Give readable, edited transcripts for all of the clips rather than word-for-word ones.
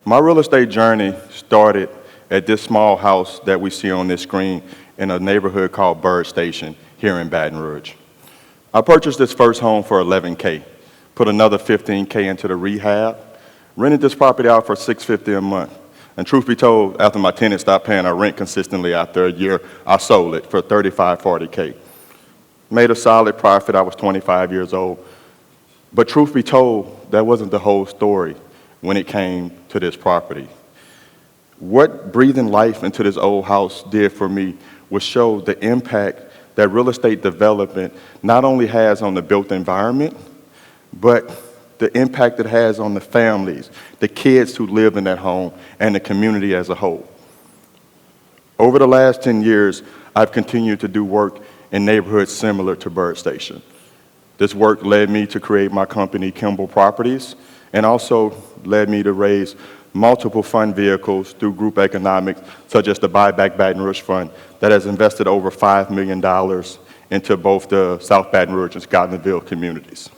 My real estate journey started at this small house that we see on this screen in a neighborhood called Bird Station here in Baton Rouge. I purchased this first home for $11K, put another $15K into the rehab, rented this property out for $650 a month. And truth be told, after my tenants stopped paying our rent consistently after a year, I sold it for $35, $40K. Made a solid profit. I was 25 years old. But truth be told, that wasn't the whole story when it came to this property. What breathing life into this old house did for me was show the impact that real estate development not only has on the built environment, but the impact it has on the families, the kids who live in that home, and the community as a whole. Over the last 10 years, I've continued to do work in neighborhoods similar to Bird Station. This work led me to create my company, Kimball Properties, and also led me to raise multiple fund vehicles through group economics, such as the Buy Back Baton Rouge Fund, that has invested over $5 million into both the South Baton Rouge and Scotlandville communities.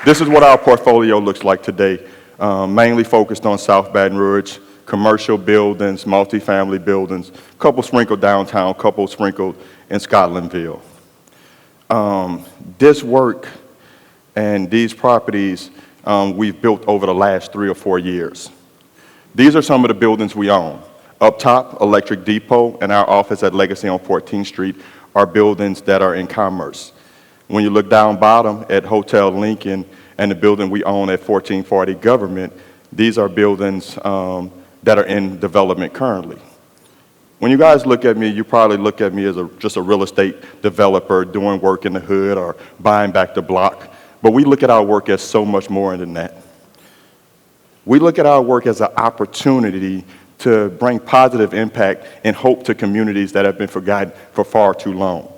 This is what our portfolio looks like today, mainly focused on South Baton Rouge, commercial buildings, multifamily buildings, a couple sprinkled downtown, a couple sprinkled in Scotlandville. This work and these properties we've built over the last 3 or 4 years. These are some of the buildings we own. Up top, Electric Depot and our office at Legacy on 14th Street are buildings that are in commerce. When you look down bottom at Hotel Lincoln and the building we own at 1440 Government, these are buildings that are in development currently. When you guys look at me, you probably look at me as just a real estate developer doing work in the hood or buying back the block. But we look at our work as so much more than that. We look at our work as an opportunity to bring positive impact and hope to communities that have been forgotten for far too long.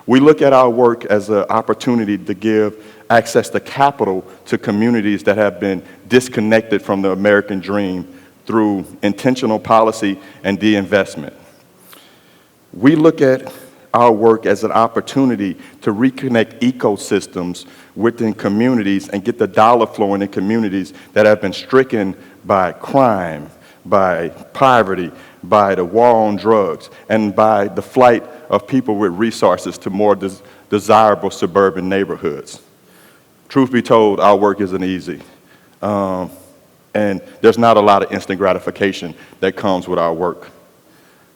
We look at our work as an opportunity to give access to capital to communities that have been disconnected from the American dream through intentional policy and de-investment. We look at our work as an opportunity to reconnect ecosystems within communities and get the dollar flowing in communities that have been stricken by crime, by poverty, by the war on drugs, and by the flight of people with resources to more desirable suburban neighborhoods. Truth be told, our work isn't easy. And there's not a lot of instant gratification that comes with our work.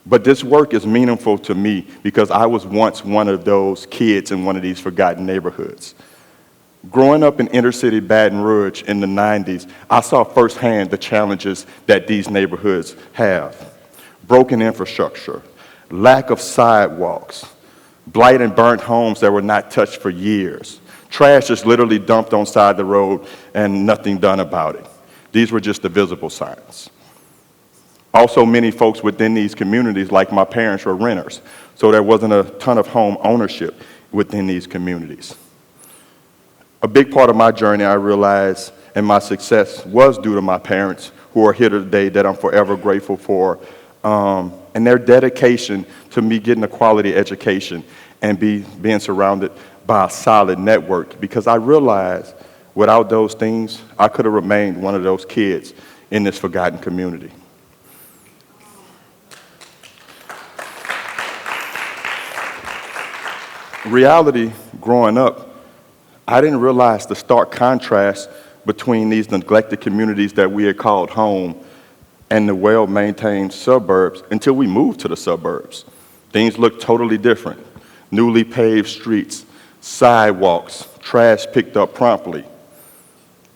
But this work is meaningful to me because I was once one of those kids in one of these forgotten neighborhoods. Growing up in inner city Baton Rouge in the 90s, I saw firsthand the challenges that these neighborhoods have. Broken infrastructure, lack of sidewalks, blight and burnt homes that were not touched for years, trash just literally dumped on side the road and nothing done about it. These were just the visible signs. Also, many folks within these communities, like my parents, were renters, so there wasn't a ton of home ownership within these communities. A big part of my journey, I realized, and my success was due to my parents, who are here today, that I'm forever grateful for, and their dedication to me getting a quality education and being surrounded by a solid network, because I realized without those things, I could have remained one of those kids in this forgotten community. Reality, growing up, I didn't realize the stark contrast between these neglected communities that we had called home and the well-maintained suburbs until we moved to the suburbs. Things looked totally different. Newly paved streets, sidewalks, trash picked up promptly.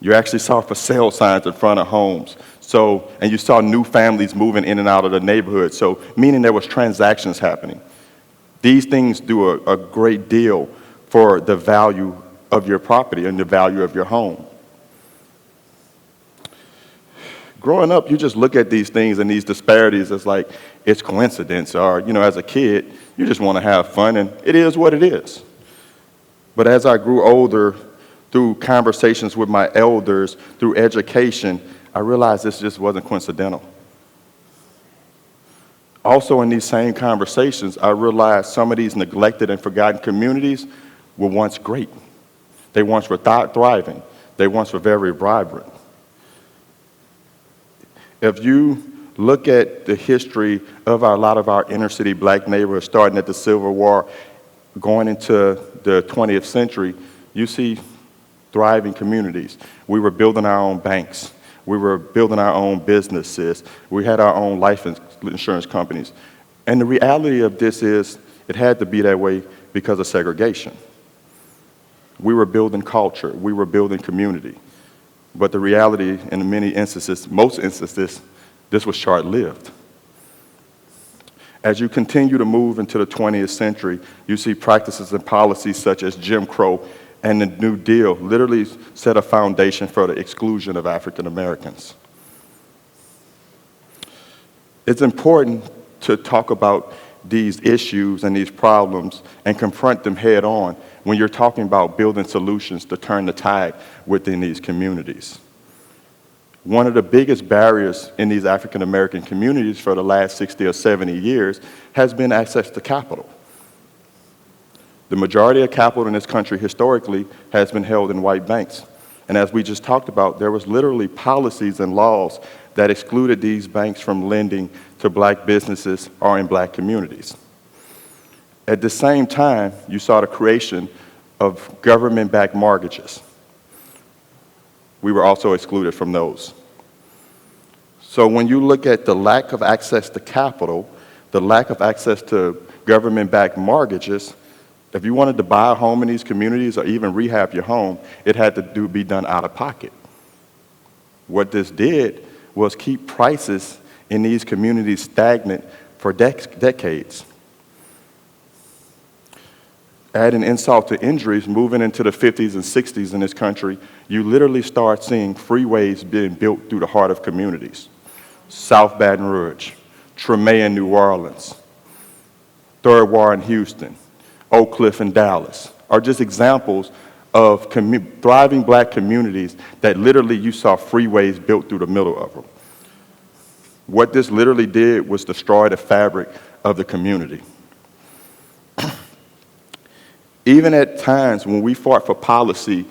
You actually saw for sale signs in front of homes. And you saw new families moving in and out of the neighborhood, so meaning there was transactions happening. These things do a great deal for the value of your property and the value of your home. Growing up, you just look at these things and these disparities as like it's coincidence, or as a kid, you just want to have fun, and it is what it is. But as I grew older, through conversations with my elders, through education, I realized this just wasn't coincidental. Also, in these same conversations, I realized some of these neglected and forgotten communities were once great. They once were thriving. They once were very vibrant. If you look at the history of a lot of our inner city black neighborhoods, starting at the Civil War, going into the 20th century, you see thriving communities. We were building our own banks. We were building our own businesses. We had our own life insurance companies. And the reality of this is it had to be that way because of segregation. We were building culture. We were building community. But the reality in many instances, most instances, this was short-lived. As you continue to move into the 20th century, you see practices and policies such as Jim Crow and the New Deal literally set a foundation for the exclusion of African Americans. It's important to talk about these issues and these problems and confront them head on when you're talking about building solutions to turn the tide within these communities. One of the biggest barriers in these African American communities for the last 60 or 70 years has been access to capital. The majority of capital in this country historically has been held in white banks. And as we just talked about, there was literally policies and laws that excluded these banks from lending to black businesses or in black communities. At the same time, you saw the creation of government-backed mortgages. We were also excluded from those. So when you look at the lack of access to capital, the lack of access to government-backed mortgages, if you wanted to buy a home in these communities or even rehab your home, it had to be done out of pocket. What this did was keep prices in these communities stagnant for decades. Adding insult to injuries, moving into the 50s and 60s in this country, you literally start seeing freeways being built through the heart of communities. South Baton Rouge, Tremé in New Orleans, Third Ward in Houston, Oak Cliff in Dallas are just examples of thriving black communities that literally you saw freeways built through the middle of them. What this literally did was destroy the fabric of the community. Even at times when we fought for policy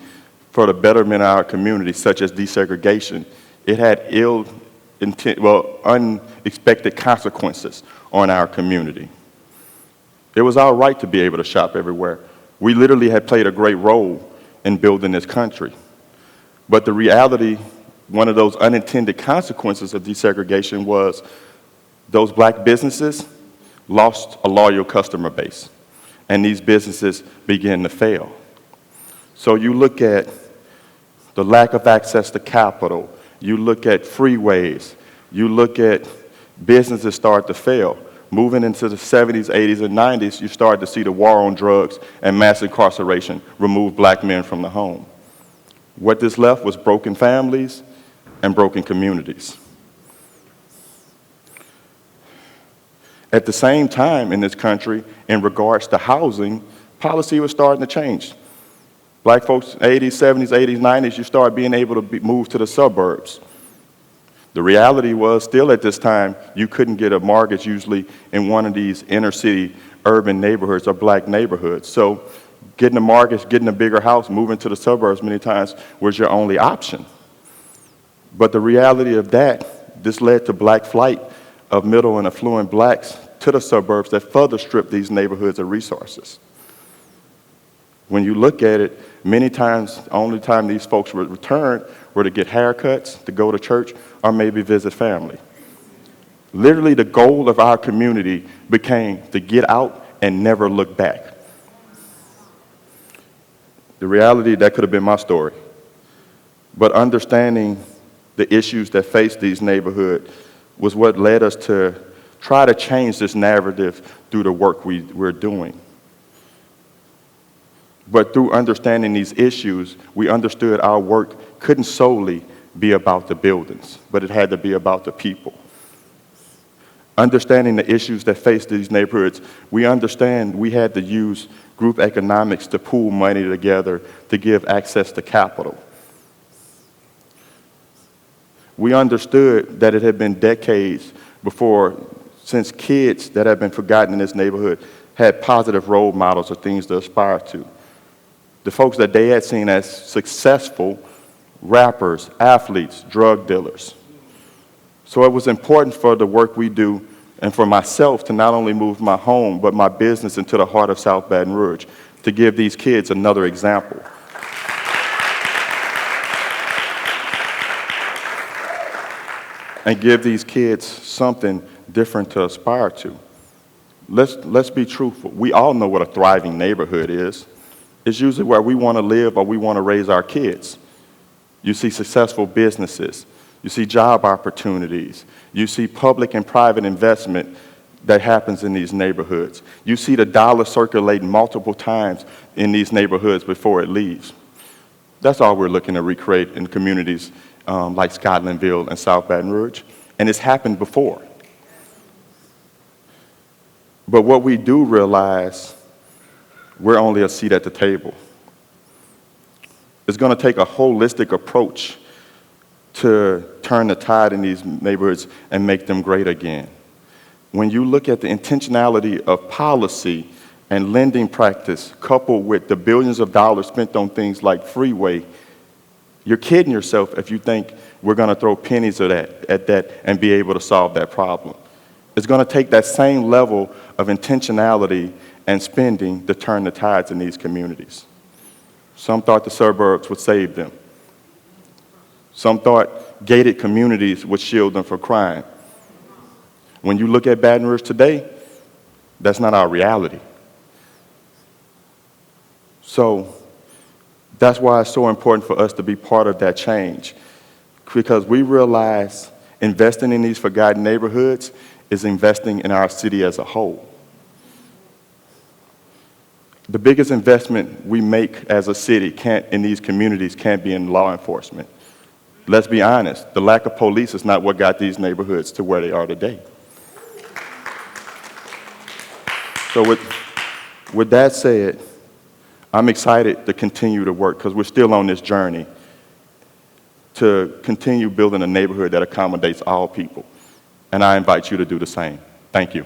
for the betterment of our community, such as desegregation, it had unexpected consequences on our community. It was our right to be able to shop everywhere. We literally had played a great role in building this country. But the reality, one of those unintended consequences of desegregation was those black businesses lost a loyal customer base, and these businesses began to fail. So you look at the lack of access to capital, you look at freeways, you look at businesses start to fail. Moving into the 70s, 80s, and 90s, you started to see the war on drugs and mass incarceration remove black men from the home. What this left was broken families and broken communities. At the same time in this country, in regards to housing, policy was starting to change. Black folks, 80s, 70s, 80s, 90s, you started being able to move to the suburbs. The reality was still at this time, you couldn't get a mortgage usually in one of these inner city urban neighborhoods or black neighborhoods. So getting a mortgage, getting a bigger house, moving to the suburbs many times was your only option. But the reality of that, this led to black flight of middle and affluent blacks to the suburbs that further stripped these neighborhoods of resources. When you look at it, many times, the only time these folks would return were to get haircuts, to go to church, or maybe visit family. Literally, the goal of our community became to get out and never look back. The reality, that could have been my story. But understanding the issues that face these neighborhoods was what led us to try to change this narrative through the work we're doing. But through understanding these issues, we understood our work couldn't solely be about the buildings, but it had to be about the people. Understanding the issues that face these neighborhoods, we understand we had to use group economics to pool money together to give access to capital. We understood that it had been decades since kids that had been forgotten in this neighborhood had positive role models or things to aspire to. the folks that they had seen as successful rappers, athletes, drug dealers. So it was important for the work we do and for myself to not only move my home, but my business into the heart of South Baton Rouge, to give these kids another example. And give these kids something different to aspire to. Let's be truthful. We all know what a thriving neighborhood is. It's usually where we want to live or we want to raise our kids. You see successful businesses. You see job opportunities. You see public and private investment that happens in these neighborhoods. You see the dollar circulating multiple times in these neighborhoods before it leaves. That's all we're looking to recreate in communities like Scotlandville and South Baton Rouge. And it's happened before. But what we do realize, we're only a seat at the table. It's going to take a holistic approach to turn the tide in these neighborhoods and make them great again. When you look at the intentionality of policy and lending practice coupled with the billions of dollars spent on things like Freeway, you're kidding yourself if you think we're going to throw pennies at that and be able to solve that problem. It's going to take that same level of intentionality and spending to turn the tides in these communities. Some thought the suburbs would save them. Some thought gated communities would shield them from crime. When you look at Baton Rouge today, that's not our reality. So that's why it's so important for us to be part of that change, because we realize investing in these forgotten neighborhoods is investing in our city as a whole. The biggest investment we make as a city in these communities can't be in law enforcement. Let's be honest, the lack of police is not what got these neighborhoods to where they are today. So with that said, I'm excited to continue to work because we're still on this journey to continue building a neighborhood that accommodates all people. And I invite you to do the same. Thank you.